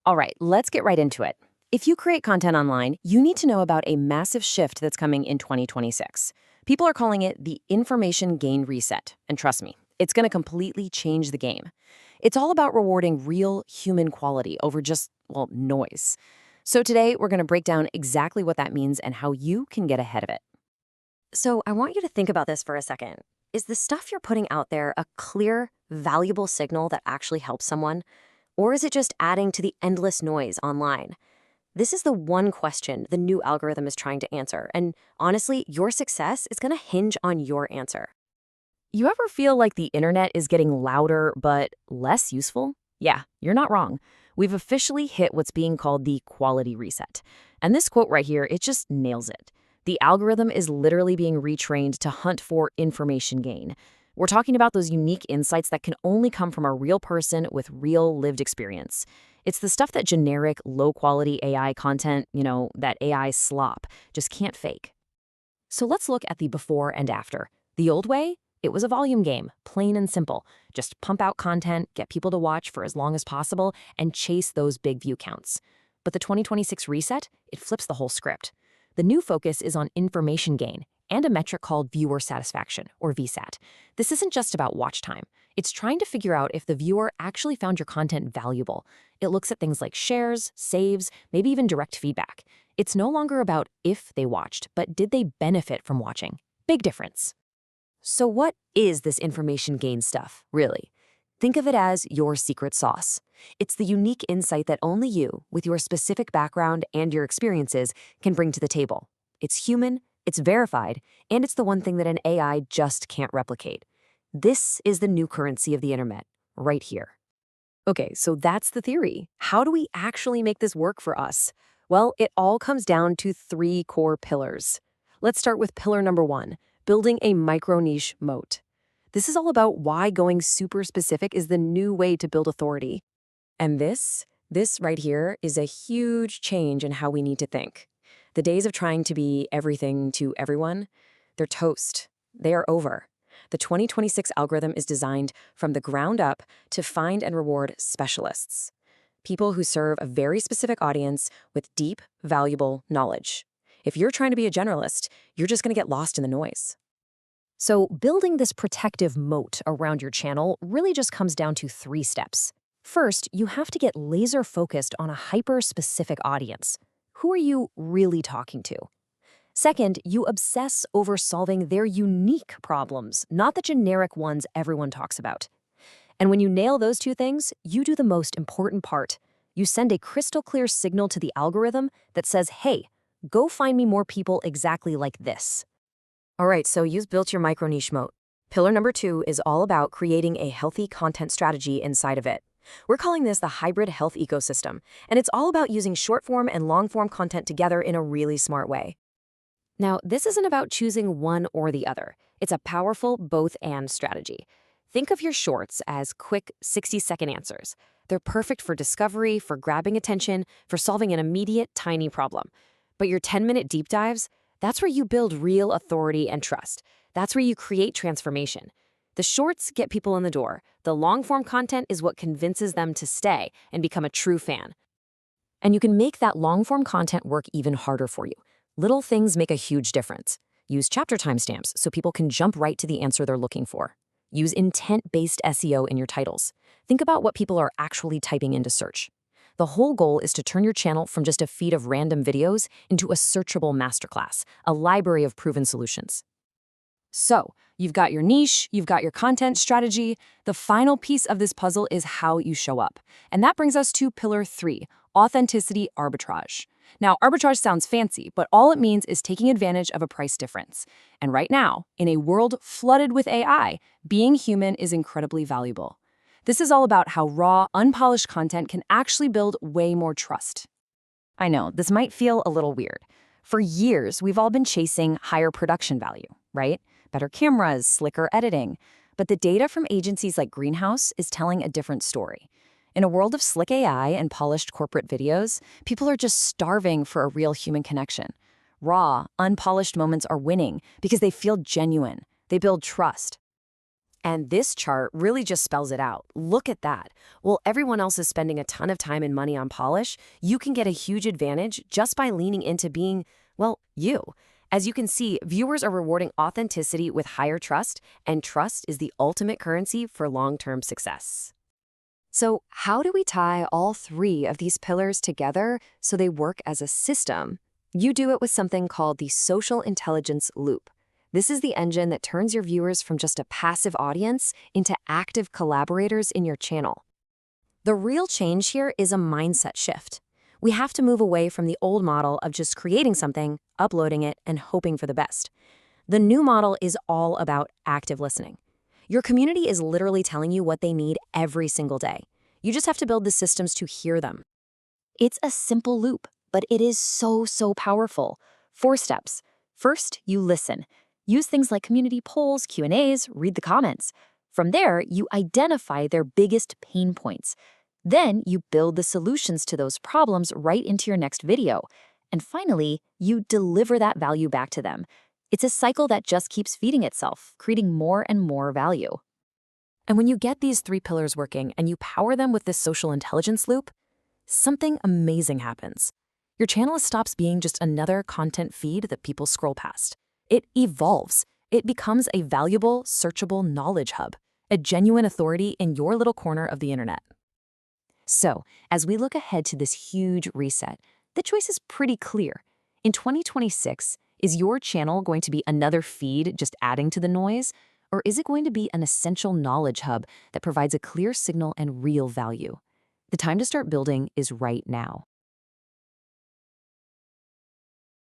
All right, let's get right into it. If you create content online, you need to know about a massive shift that's coming in 2026. People are calling it the information gain reset. And trust me, it's going to completely change the game. It's all about rewarding real human quality over just, well, noise. So today, we're going to break down exactly what that means and how you can get ahead of it. So I want you to think about this for a second. Is the stuff you're putting out there a clear, valuable signal that actually helps someone? Or is it just adding to the endless noise online? This is the one question the new algorithm is trying to answer. And honestly, your success is going to hinge on your answer. You ever feel like the internet is getting louder but less useful? Yeah, you're not wrong. We've officially hit what's being called the quality reset. And this quote right here, it just nails it. The algorithm is literally being retrained to hunt for information gain. We're talking about those unique insights that can only come from a real person with real lived experience. It's the stuff that generic, low-quality AI content, that AI slop, just can't fake. So let's look at the before and after. The old way? It was a volume game, plain and simple. Just pump out content, get people to watch for as long as possible, and chase those big view counts. But the 2026 reset, it flips the whole script. The new focus is on information gain and a metric called viewer satisfaction, or VSAT. This isn't just about watch time. It's trying to figure out if the viewer actually found your content valuable. It looks at things like shares, saves, maybe even direct feedback. It's no longer about if they watched, but did they benefit from watching? Big difference. So what is this information gain stuff, really? Think of it as your secret sauce. It's the unique insight that only you, with your specific background and your experiences, can bring to the table. It's human, it's verified, and it's the one thing that an AI just can't replicate. This is the new currency of the internet, right here. Okay, so that's the theory. How do we actually make this work for us? Well, it all comes down to three core pillars. Let's start with pillar number one, building a micro-niche moat. This is all about why going super specific is the new way to build authority. And this right here is a huge change in how we need to think. The days of trying to be everything to everyone, they're toast. They are over. The 2026 algorithm is designed from the ground up to find and reward specialists, people who serve a very specific audience with deep, valuable knowledge. If you're trying to be a generalist, you're just going to get lost in the noise. So building this protective moat around your channel really just comes down to three steps. First, you have to get laser focused on a hyper-specific audience. Who are you really talking to? Second, you obsess over solving their unique problems, not the generic ones everyone talks about. And when you nail those two things, you do the most important part. You send a crystal clear signal to the algorithm that says, hey, go find me more people exactly like this. All right, so you've built your micro-niche moat. Pillar number two is all about creating a healthy content strategy inside of it. We're calling this the hybrid health ecosystem, and it's all about using short-form and long-form content together in a really smart way. Now, this isn't about choosing one or the other. It's a powerful both-and strategy. Think of your shorts as quick 60-second answers. They're perfect for discovery, for grabbing attention, for solving an immediate, tiny problem. But your 10-minute deep dives, that's where you build real authority and trust. That's where you create transformation. The shorts get people in the door. The long-form content is what convinces them to stay and become a true fan. And you can make that long-form content work even harder for you. Little things make a huge difference. Use chapter timestamps so people can jump right to the answer they're looking for. Use intent-based SEO in your titles. Think about what people are actually typing into search. The whole goal is to turn your channel from just a feed of random videos into a searchable masterclass, a library of proven solutions. So, you've got your niche, you've got your content strategy. The final piece of this puzzle is how you show up. And that brings us to pillar three, authenticity arbitrage. Now, arbitrage sounds fancy, but all it means is taking advantage of a price difference. And right now, in a world flooded with AI, being human is incredibly valuable. This is all about how raw, unpolished content can actually build way more trust. I know, this might feel a little weird. For years, we've all been chasing higher production value, right? Better cameras, slicker editing. But the data from agencies like Greenhouse is telling a different story. In a world of slick AI and polished corporate videos, people are just starving for a real human connection. Raw, unpolished moments are winning because they feel genuine. They build trust. And this chart really just spells it out. Look at that. While everyone else is spending a ton of time and money on polish, you can get a huge advantage just by leaning into being, well, you. As you can see, viewers are rewarding authenticity with higher trust, and trust is the ultimate currency for long-term success. So how do we tie all three of these pillars together so they work as a system? You do it with something called the social intelligence loop. This is the engine that turns your viewers from just a passive audience into active collaborators in your channel. The real change here is a mindset shift. We have to move away from the old model of just creating something, uploading it, and hoping for the best. The new model is all about active listening. Your community is literally telling you what they need every single day. You just have to build the systems to hear them. It's a simple loop, but it is so powerful. 4 steps. First, you listen. Use things like community polls, Q&As, read the comments. From there, you identify their biggest pain points. Then you build the solutions to those problems right into your next video. And finally, you deliver that value back to them. It's a cycle that just keeps feeding itself, creating more and more value. And when you get these 3 pillars working and you power them with this social intelligence loop, something amazing happens. Your channel stops being just another content feed that people scroll past. It evolves. It becomes a valuable, searchable knowledge hub, a genuine authority in your little corner of the internet. So, as we look ahead to this huge reset, the choice is pretty clear. In 2026, is your channel going to be another feed just adding to the noise? Or is it going to be an essential knowledge hub that provides a clear signal and real value? The time to start building is right now.